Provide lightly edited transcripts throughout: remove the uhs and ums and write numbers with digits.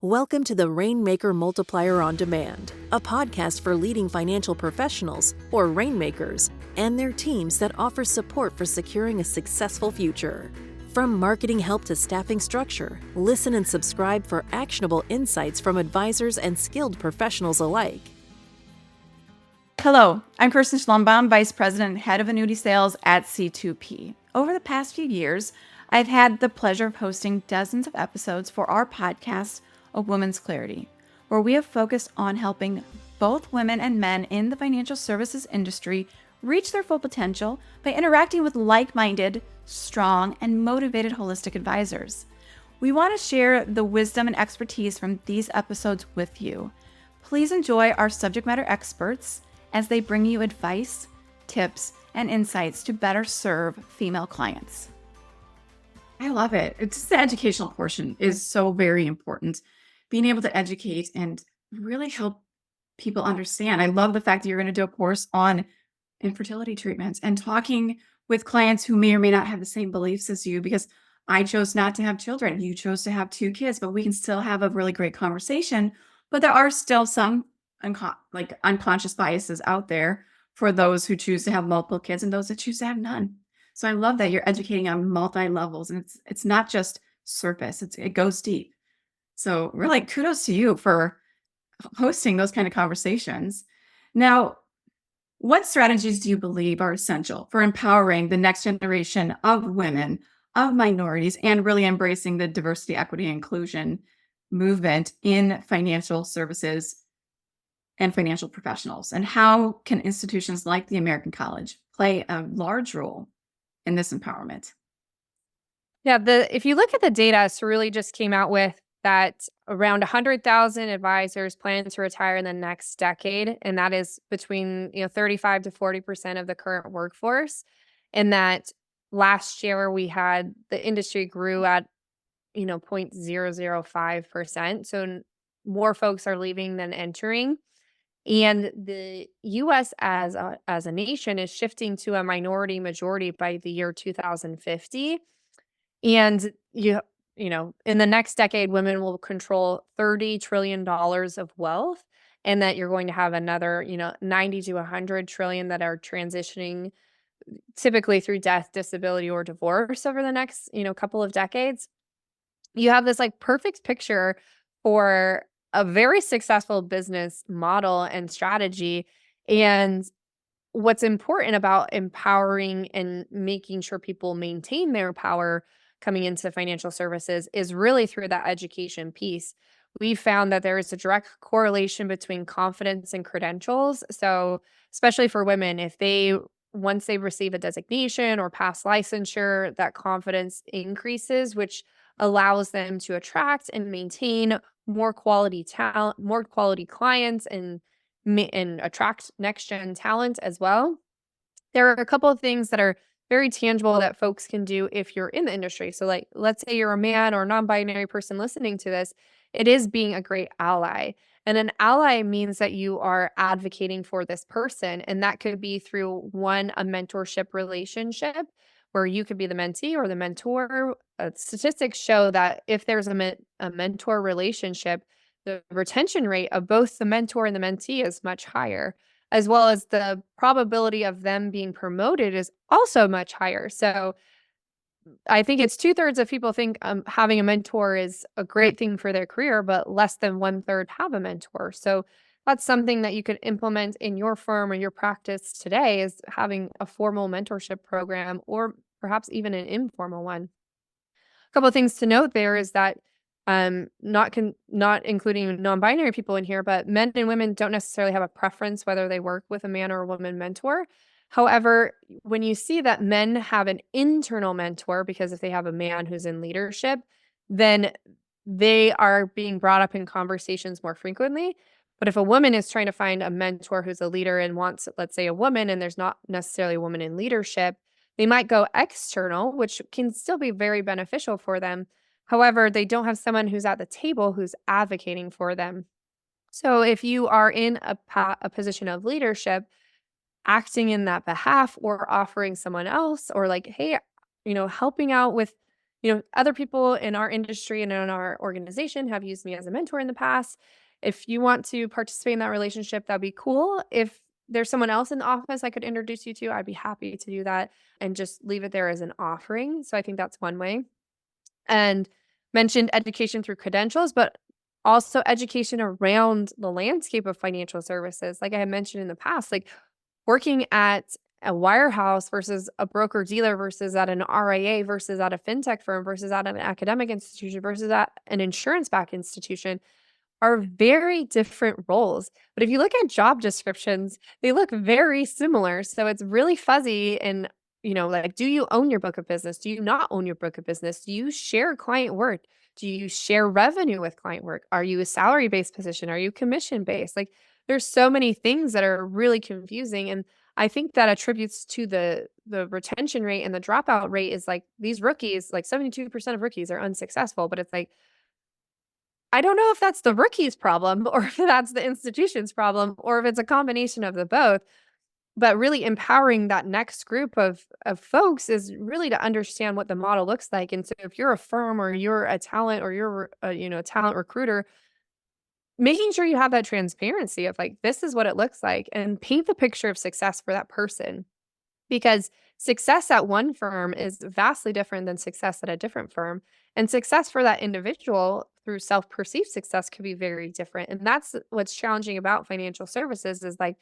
Welcome to the Rainmaker Multiplier on Demand, a podcast for leading financial professionals, or rainmakers, and their teams that offer support for securing a successful future. From marketing help to staffing structure, listen and subscribe for actionable insights from advisors and skilled professionals alike. Hello, I'm Kirsten Schlumbohm, Vice President and Head of Annuity Sales at C2P. Over the past few years, I've had the pleasure of hosting dozens of episodes for our podcast, A Woman's Clarity, where we have focused on helping both women and men in the financial services industry reach their full potential by interacting with like-minded, strong, and motivated holistic advisors. We want to share the wisdom and expertise from these episodes with you. Please enjoy our subject matter experts as they bring you advice, tips, and insights to better serve female clients. I love it. It's the educational portion is so very important. Being able to educate and really help people understand. I love the fact that you're going to do a course on infertility treatments and talking with clients who may or may not have the same beliefs as you, because I chose not to have children. You chose to have 2 kids, but we can still have a really great conversation. But there are still some unconscious biases out there for those who choose to have multiple kids and those that choose to have none. So I love that you're educating on multi-levels, and it's not just surface, it goes deep. So really kudos to you for hosting those kind of conversations. Now, what strategies do you believe are essential for empowering the next generation of women, of minorities, and really embracing the diversity, equity, and inclusion movement in financial services and financial professionals? And how can institutions like the American College play a large role in this empowerment? Yeah, if you look at the data, Cerulli just came out with that around 100,000 advisors plan to retire in the next decade, and that is between 35 to 40% of the current workforce. And that last year we had the industry grew at 0.005%. So more folks are leaving than entering. And the U.S. as a nation is shifting to a minority majority by the year 2050. And in the next decade, women will control $30 trillion of wealth, and that you're going to have another, 90 to 100 trillion that are transitioning typically through death, disability, or divorce over the next, couple of decades. You have this perfect picture for a very successful business model and strategy. And what's important about empowering and making sure people maintain their power coming into financial services is really through that education piece. We found that there is a direct correlation between confidence and credentials. So especially for women, once they receive a designation or pass licensure, that confidence increases, which allows them to attract and maintain more quality talent, more quality clients, and attract next gen talent as well. There are a couple of things that are very tangible that folks can do if you're in the industry. So let's say you're a man or non-binary person listening to this, it is being a great ally. And an ally means that you are advocating for this person. And that could be through a mentorship relationship where you could be the mentee or the mentor. Statistics show that if there's a mentor relationship, the retention rate of both the mentor and the mentee is much higher, as well as the probability of them being promoted is also much higher. So I think it's 2/3 of people think having a mentor is a great thing for their career, but less than 1/3 have a mentor. So that's something that you could implement in your firm or your practice today, is having a formal mentorship program or perhaps even an informal one. A couple of things to note there is that not including non-binary people in here, but men and women don't necessarily have a preference whether they work with a man or a woman mentor. However, when you see that men have an internal mentor, because if they have a man who's in leadership, then they are being brought up in conversations more frequently. But if a woman is trying to find a mentor who's a leader and wants, let's say, a woman, and there's not necessarily a woman in leadership, they might go external, which can still be very beneficial for them. However, they don't have someone who's at the table who's advocating for them. So if you are in a position of leadership, acting in that behalf or offering someone else, or hey, helping out with other people in our industry and in our organization have used me as a mentor in the past. If you want to participate in that relationship, that'd be cool. If there's someone else in the office I could introduce you to, I'd be happy to do that and just leave it there as an offering. So I think that's one way. And mentioned education through credentials, but also education around the landscape of financial services. Like I had mentioned in the past, like working at a wirehouse versus a broker dealer versus at an RIA versus at a fintech firm versus at an academic institution versus at an insurance backed institution are very different roles. But if you look at job descriptions, they look very similar. So it's really fuzzy. And, like, do you own your book of business? Do you not own your book of business? Do you share client work? Do you share revenue with client work? Are you a salary based position? Are you commission based? Like, there's so many things that are really confusing. And I think that attributes to the retention rate and the dropout rate is like these rookies, like 72% of rookies are unsuccessful, but it's like, I don't know if that's the rookie's problem or if that's the institution's problem or if it's a combination of the both, but really empowering that next group of folks is really to understand what the model looks like. And so if you're a firm or you're a talent or you're a talent recruiter, making sure you have that transparency of like, this is what it looks like and paint the picture of success for that person. Because success at one firm is vastly different than success at a different firm. And success for that individual through self-perceived success could be very different. And that's what's challenging about financial services is like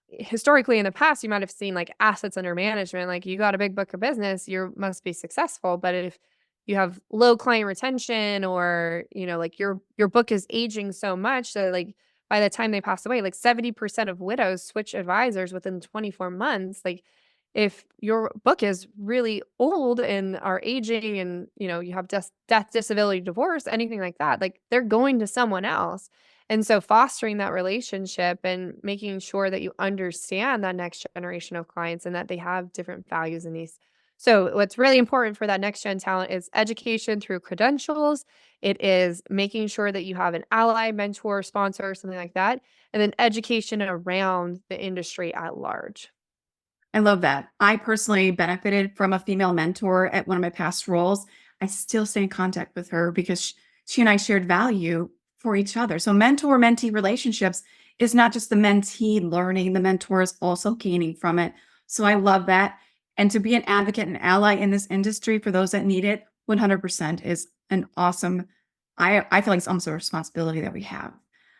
historically in the past, you might have seen like assets under management, like you got a big book of business, you must be successful. But if you have low client retention or, like your book is aging so much that like by the time they pass away, like 70% of widows switch advisors within 24 months. Like if your book is really old and are aging and, you have death, disability, divorce, anything like that, like they're going to someone else. And so fostering that relationship and making sure that you understand that next generation of clients and that they have different values and needs. So what's really important for that next gen talent is education through credentials. It is making sure that you have an ally, mentor, sponsor, something like that, and then education around the industry at large. I love that. I personally benefited from a female mentor at one of my past roles. I still stay in contact with her because she and I shared value for each other. So mentor-mentee relationships is not just the mentee learning, the mentor is also gaining from it. So I love that. And to be an advocate and ally in this industry for those that need it, 100% is an awesome, I feel like it's almost a responsibility that we have.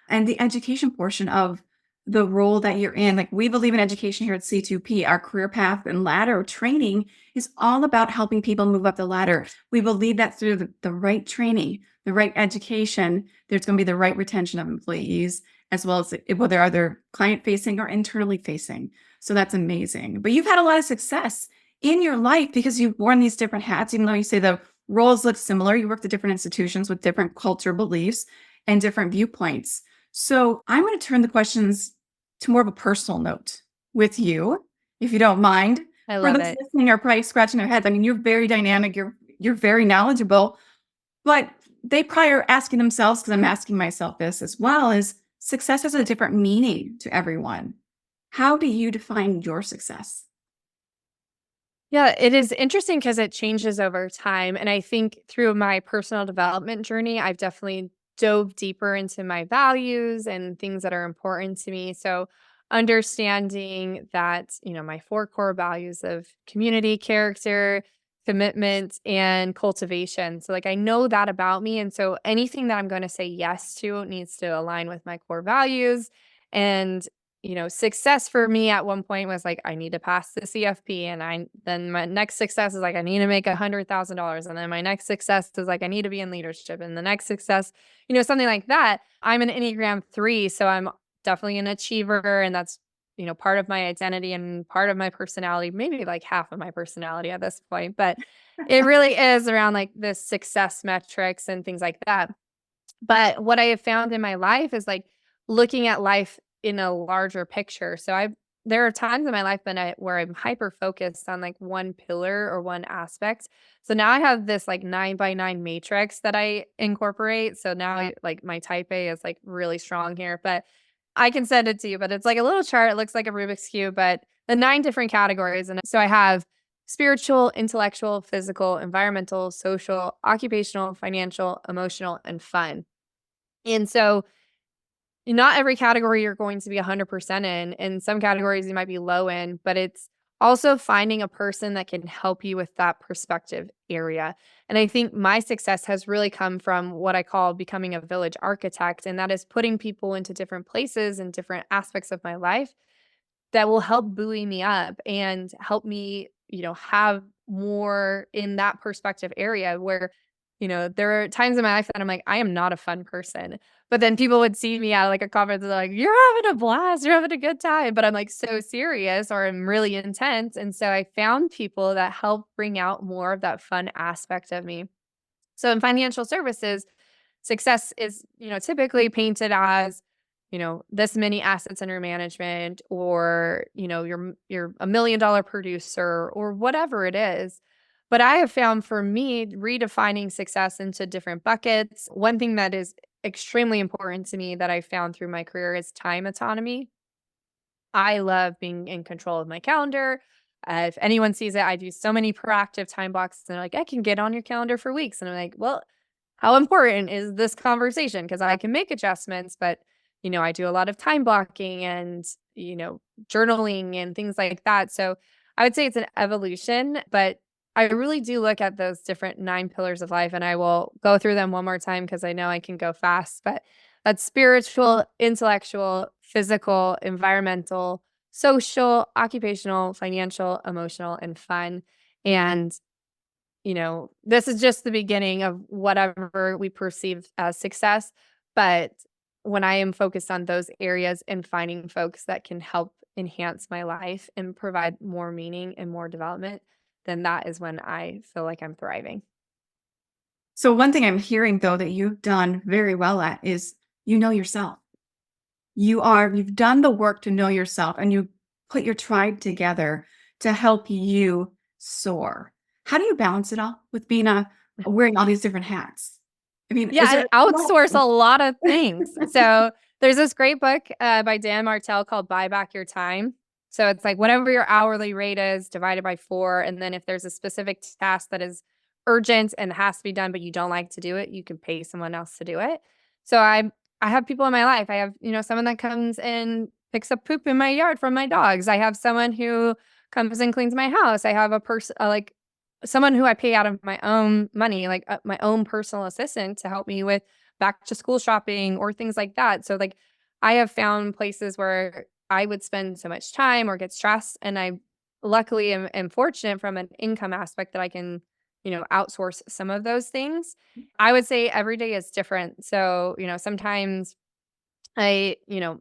And the education portion of the role that you're in, like we believe in education here at C2P, our career path and ladder training is all about helping people move up the ladder. We believe that through the right training, the right education, there's going to be the right retention of employees, as well as whether they're client facing or internally facing. So that's amazing. But you've had a lot of success in your life because you've worn these different hats, even though you say the roles look similar. You worked at different institutions with different culture beliefs and different viewpoints. So I'm going to turn the questions to more of a personal note with you, if you don't mind. I love For those it. listening are probably scratching their heads. I mean, you're very dynamic. You're very knowledgeable, but they probably are asking themselves, because I'm asking myself this as well, is success has a different meaning to everyone. How do you define your success? Yeah, it is interesting because it changes over time. And I think through my personal development journey, I've definitely dove deeper into my values and things that are important to me. So understanding that, my four core values of community, character, commitment, and cultivation. So like I know that about me. And so anything that I'm going to say yes to needs to align with my core values. And success for me at one point was like, I need to pass the CFP. And then my next success is like, I need to make $100,000. And then my next success is like, I need to be in leadership. And the next success, something like that. I'm an Enneagram 3. So I'm definitely an achiever. And that's, part of my identity and part of my personality, maybe like half of my personality at this point. But it really is around like the success metrics and things like that. But what I have found in my life is like looking at life in a larger picture. So there are times in my life where I'm hyper focused on like one pillar or one aspect. So now I have this like 9x9 matrix that I incorporate. So now like my type A is like really strong here, but I can send it to you, but it's like a little chart. It looks like a Rubik's Cube, but the 9 different categories. And so I have spiritual, intellectual, physical, environmental, social, occupational, financial, emotional, and fun. And so not every category you're going to be 100% in. In some categories you might be low in, but it's also finding a person that can help you with that perspective area. And I think my success has really come from what I call becoming a village architect, and that is putting people into different places and different aspects of my life that will help buoy me up and help me, have more in that perspective area where, there are times in my life that I'm like, I am not a fun person. But then people would see me at like a conference and they're like, you're having a blast, you're having a good time. But I'm like so serious or I'm really intense. And so I found people that help bring out more of that fun aspect of me. So in financial services, success is, typically painted as, this many assets under management, or, you're a $1 million producer or whatever it is. But I have found for me redefining success into different buckets. One thing that is extremely important to me that I found through my career is time autonomy. I love being in control of my calendar. If anyone sees it, I do so many proactive time blocks. And they're like, I can get on your calendar for weeks. And I'm like, well, how important is this conversation? Because I can make adjustments, but I do a lot of time blocking and, journaling and things like that. So I would say it's an evolution, but I really do look at those different 9 pillars of life, and I will go through them one more time because I know I can go fast. But that's spiritual, intellectual, physical, environmental, social, occupational, financial, emotional, and fun. And this is just the beginning of whatever we perceive as success. But when I am focused on those areas and finding folks that can help enhance my life and provide more meaning and more development, then that is when I feel like I'm thriving. So one thing I'm hearing though that you've done very well at is you know yourself. You've done the work to know yourself and you put your tribe together to help you soar. How do you balance it all with being wearing all these different hats? I mean, is Yeah, there I outsource a lot of things. So there's this great book by Dan Martell called Buy Back Your Time. So it's like whatever your hourly rate is divided by 4. And then if there's a specific task that is urgent and has to be done, but you don't like to do it, you can pay someone else to do it. So I have people in my life. I have, someone that comes and picks up poop in my yard from my dogs. I have someone who comes and cleans my house. I have a person like someone who I pay out of my own money, like my own personal assistant to help me with back to school shopping or things like that. So like I have found places where I would spend so much time or get stressed. And I luckily am fortunate from an income aspect that I can, outsource some of those things. I would say every day is different. So, sometimes I,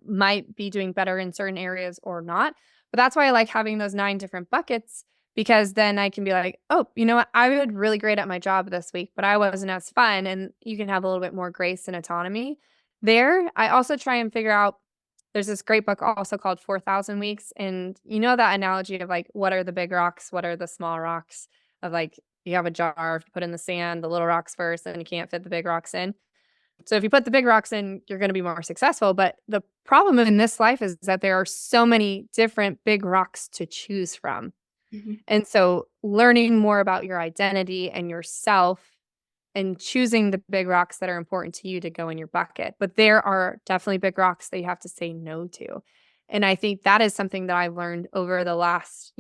might be doing better in certain areas or not. But that's why I like having those 9 different buckets, because then I can be like, oh, you know what? I did really great at my job this week, but I wasn't as fun. And you can have a little bit more grace and autonomy there. I also try and figure out there's this great book also called 4,000 Weeks. And that analogy of like, what are the big rocks? What are the small rocks? Of like, you have a jar, if you put in the sand, the little rocks first, and you can't fit the big rocks in. So if you put the big rocks in, you're going to be more successful. But the problem in this life is that there are so many different big rocks to choose from. Mhm. And so learning more about your identity and yourself and choosing the big rocks that are important to you to go in your bucket. But there are definitely big rocks that you have to say no to. And I think that is something that I've learned over the last,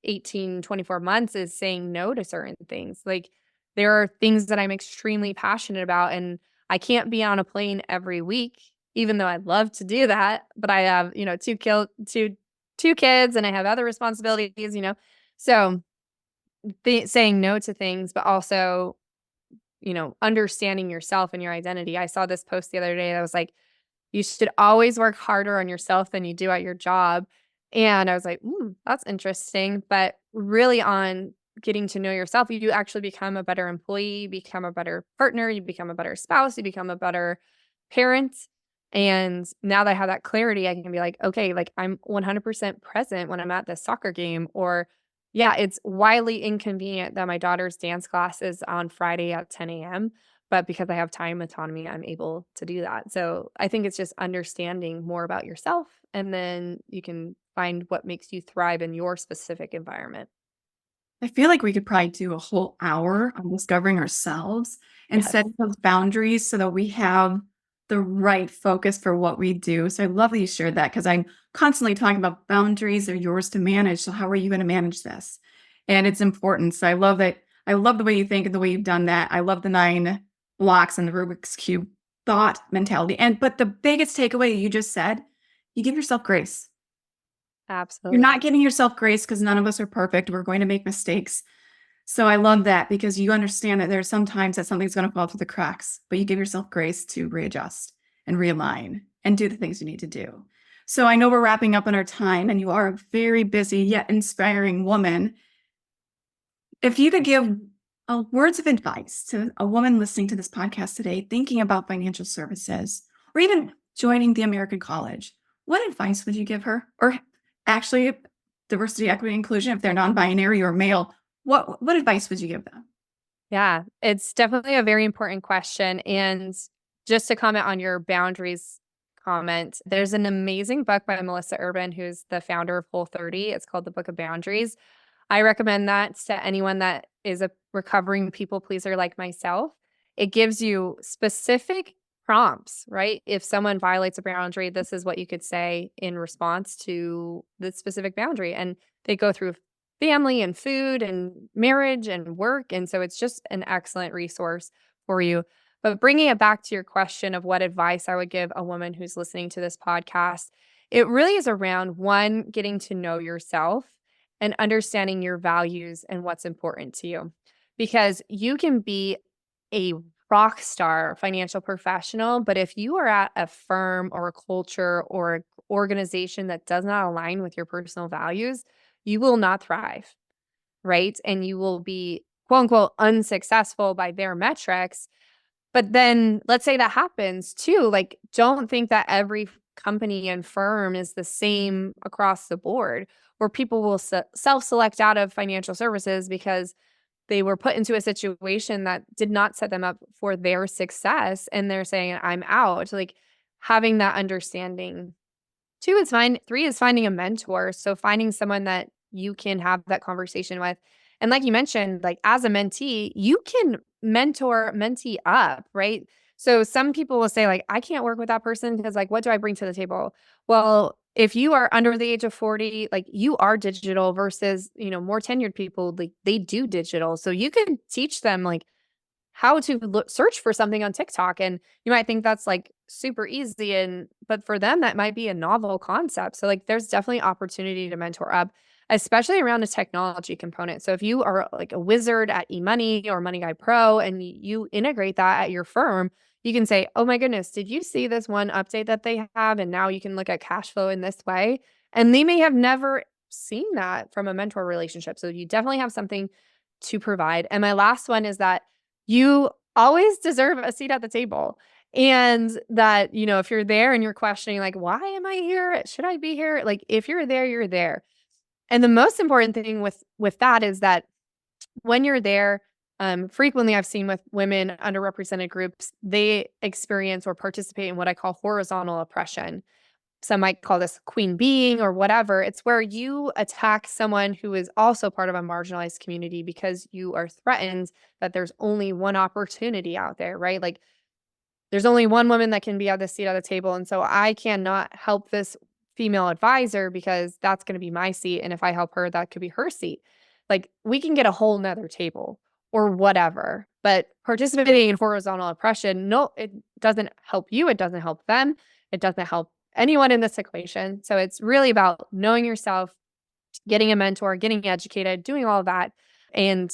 18, 24 months is saying no to certain things. Like there are things that I'm extremely passionate about, and I can't be on a plane every week, even though I'd love to do that. But I have, two kids and I have other responsibilities. So saying no to things, but also, understanding yourself and your identity. I saw this post the other day that was like, you should always work harder on yourself than you do at your job. And I was like, that's interesting. But really on getting to know yourself, you do actually become a better employee, you become a better partner, you become a better spouse, you become a better parent. And now that I have that clarity, I can be like, okay, like I'm 100% present when I'm at this soccer game. Or, yeah, it's wildly inconvenient that my daughter's dance class is on Friday at 10 a.m. But because I have time autonomy, I'm able to do that. So I think it's just understanding more about yourself, and then you can find what makes you thrive in your specific environment. I feel like we could probably do a whole hour on discovering ourselves and Yes. setting those boundaries so that we have the right focus for what we do. So I love that you shared that because I'm constantly talking about boundaries are yours to manage. So how are you going to manage this? And it's important. So I love that. I love the way you think and the way you've done that. I love the 9 blocks and the Rubik's Cube thought mentality. But the biggest takeaway you just said, you give yourself grace. You're Absolutely. not giving yourself grace because none of us are perfect. We're going to make mistakes. So I love that because you understand that there's sometimes that something's going to fall through the cracks, but you give yourself grace to readjust and realign and do the things you need to do. So I know we're wrapping up on our time and you are a very busy yet inspiring woman. If you could give words of advice to a woman listening to this podcast today, thinking about financial services or even joining the American College, what advice would you give her? Or actually, diversity, equity, inclusion, if they're non-binary or male, what advice would you give them? Yeah, it's definitely a very important question. And just to comment on your boundaries comment, there's an amazing book by Melissa Urban, who's the founder of Whole30. It's called The Book of Boundaries. I recommend that to anyone that is a recovering people pleaser like myself. It gives you specific prompts, right? If someone violates a boundary, this is what you could say in response to the specific boundary. And they go through family and food and marriage and work. And so it's just an excellent resource for you. But bringing it back to your question of what advice I would give a woman who's listening to this podcast, it really is around one, getting to know yourself and understanding your values and what's important to you. Because you can be a rock star financial professional, but if you are at a firm or a culture or an organization that does not align with your personal values, you will not thrive, right? And you will be quote unquote unsuccessful by their metrics. But then let's say that happens too. Like, don't think that every company and firm is the same across the board, where people will self-select out of financial services because they were put into a situation that did not set them up for their success. And they're saying, I'm out. Like, having that understanding. 2 is fine. 3 is finding a mentor. So finding someone that you can have that conversation with. And like you mentioned, like as a mentee, you can mentor mentee up, right? So some people will say like, I can't work with that person because like, what do I bring to the table? Well, if you are under the age of 40, like you are digital versus, more tenured people, like they do digital. So you can teach them like how to search for something on TikTok. And you might think that's like super easy. But for them, that might be a novel concept. So like there's definitely opportunity to mentor up, especially around the technology component. So if you are like a wizard at eMoney or Money Guy Pro and you integrate that at your firm, you can say, oh my goodness, did you see this one update that they have? And now you can look at cash flow in this way. And they may have never seen that from a mentor relationship. So you definitely have something to provide. And my last one is that you always deserve a seat at the table. And that, if you're there and you're questioning, like, why am I here? Should I be here? Like, if you're there, you're there. And the most important thing with that is that when you're there, frequently I've seen with women, underrepresented groups, they experience or participate in what I call horizontal oppression. Some might call this queen being or whatever. It's where you attack someone who is also part of a marginalized community because you are threatened that there's only one opportunity out there, right? Like there's only one woman that can be at the seat at the table. And so I cannot help this female advisor because that's going to be my seat. And if I help her, that could be her seat. Like we can get a whole nother table or whatever. But participating in horizontal oppression, no, it doesn't help you. It doesn't help them. It doesn't help anyone in this equation. So it's really about knowing yourself, getting a mentor, getting educated, doing all of that. And,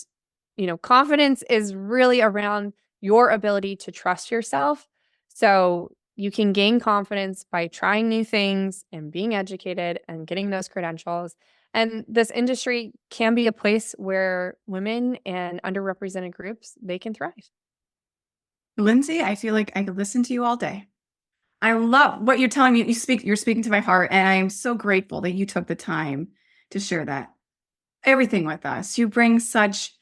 confidence is really around your ability to trust yourself. So you can gain confidence by trying new things and being educated and getting those credentials. And this industry can be a place where women and underrepresented groups, they can thrive. Lindsey, I feel like I could listen to you all day. I love what you're telling me. You're speaking to my heart, and I'm so grateful that you took the time to share everything with us. You bring such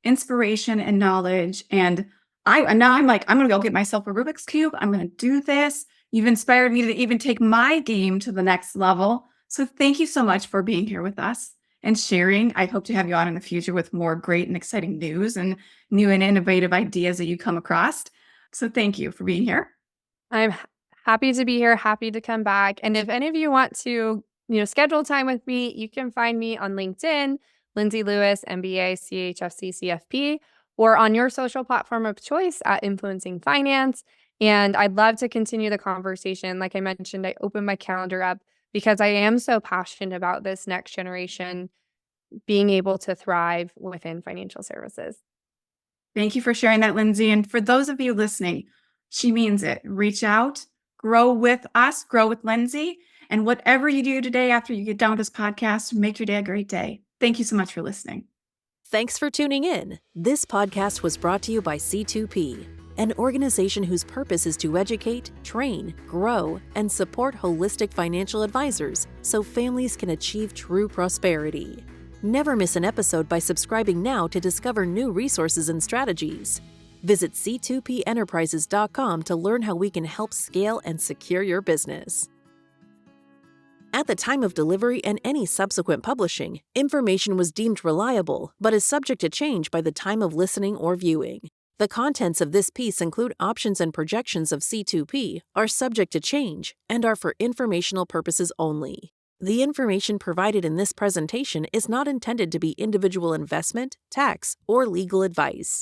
inspiration and knowledge, and now I'm like, I'm gonna go get myself a Rubik's Cube. I'm gonna do this. You've inspired me to even take my game to the next level. So thank you so much for being here with us. and sharing. I hope to have you on in the future with more great and exciting news and new and innovative ideas that you come across. So thank you for being here. I'm happy to be here, happy to come back. And if any of you want to, schedule time with me, you can find me on LinkedIn, Lindsey Lewis, MBA, CHFC, CFP, or on your social platform of choice at Influencing Finance. And I'd love to continue the conversation. Like I mentioned, I opened my calendar up because I am so passionate about this next generation being able to thrive within financial services. Thank you for sharing that, Lindsey. And for those of you listening, she means it. Reach out, grow with us, grow with Lindsey. And whatever you do today after you get done with this podcast, make your day a great day. Thank you so much for listening. Thanks for tuning in. This podcast was brought to you by C2P, an organization whose purpose is to educate, train, grow, and support holistic financial advisors so families can achieve true prosperity. Never miss an episode by subscribing now to discover new resources and strategies. Visit c2penterprises.com to learn how we can help scale and secure your business. At the time of delivery and any subsequent publishing, information was deemed reliable but is subject to change by the time of listening or viewing. The contents of this piece include options and projections of C2P, are subject to change, and are for informational purposes only. The information provided in this presentation is not intended to be individual investment, tax, or legal advice.